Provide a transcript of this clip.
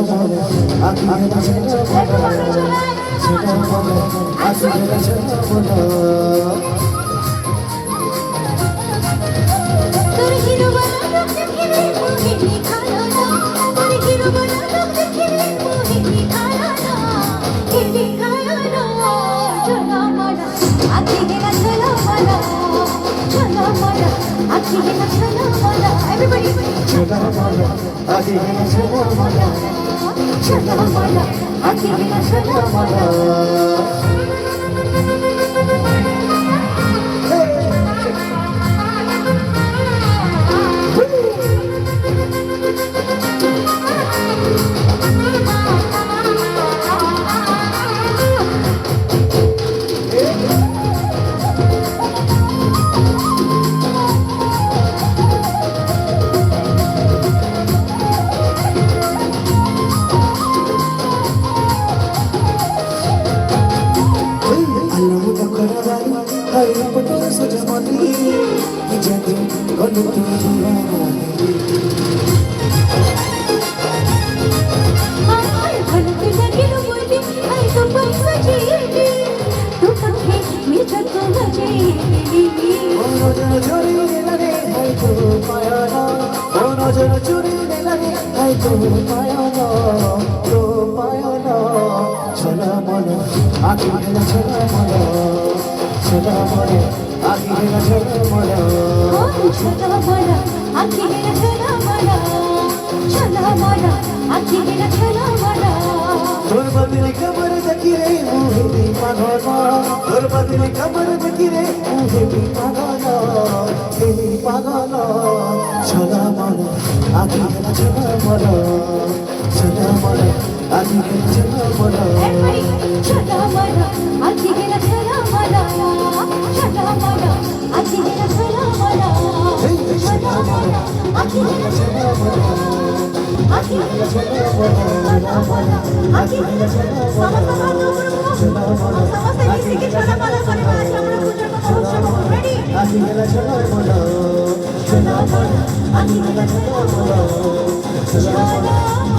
বলে আকি গেলা ছেলে বলে ছেলে বলে আকি গেলা ছেলে বলে তোর হিরো বলা লোক দেখে মোহিনী খালো না তোর হিরো বলা লোক দেখে মোহিনী খালো না হিন্দি খালো না চলো মারা আকি গেলা চলো মারা চলো মারা আকি গেলা চলো মারা এভরিবডি ছেলে বলে আকি গেলা ছেলে বলে চলো মারা আকি গেলা চলো মারা हरी पटल सजमती जगे गलती हाय भलते लगे लो बोली आई तो पैसा जीती तू कहे मुझे तो लजेगी ओ नजर चोरी लगे है तो पाया ना ओ नजर चोरी लगे है तो पाया ना चला मना आखी गला चला मना चला मना आखी गला चला मना चला मना आखी गला चला मना चला मना आखी गला चला मना তোর বদলে কবর দেখি রে মুহিদি পাগল তোর বদলে কবর দেখি রে মুহিদি পাগল এই পাগল ছলা মন আখি গেল ছলা মন ছলা মন আখি গেল ছলা মন চলা মনা আখি গেলা চলা মনা চলা মনা আখি গেলা চলা মনা চলা মনা আখি গেলা চলা মনা আখি গেলা চলা মনা আখি গেলা চলা মনা চলা মনা সমস্ত মিশিয়ে চলা মনা করে আজ আমরা পূজার কথা উৎসব রেডি আখি গেল ছলা মন ছলা মন আখি গেল ছলা মন ছলা মন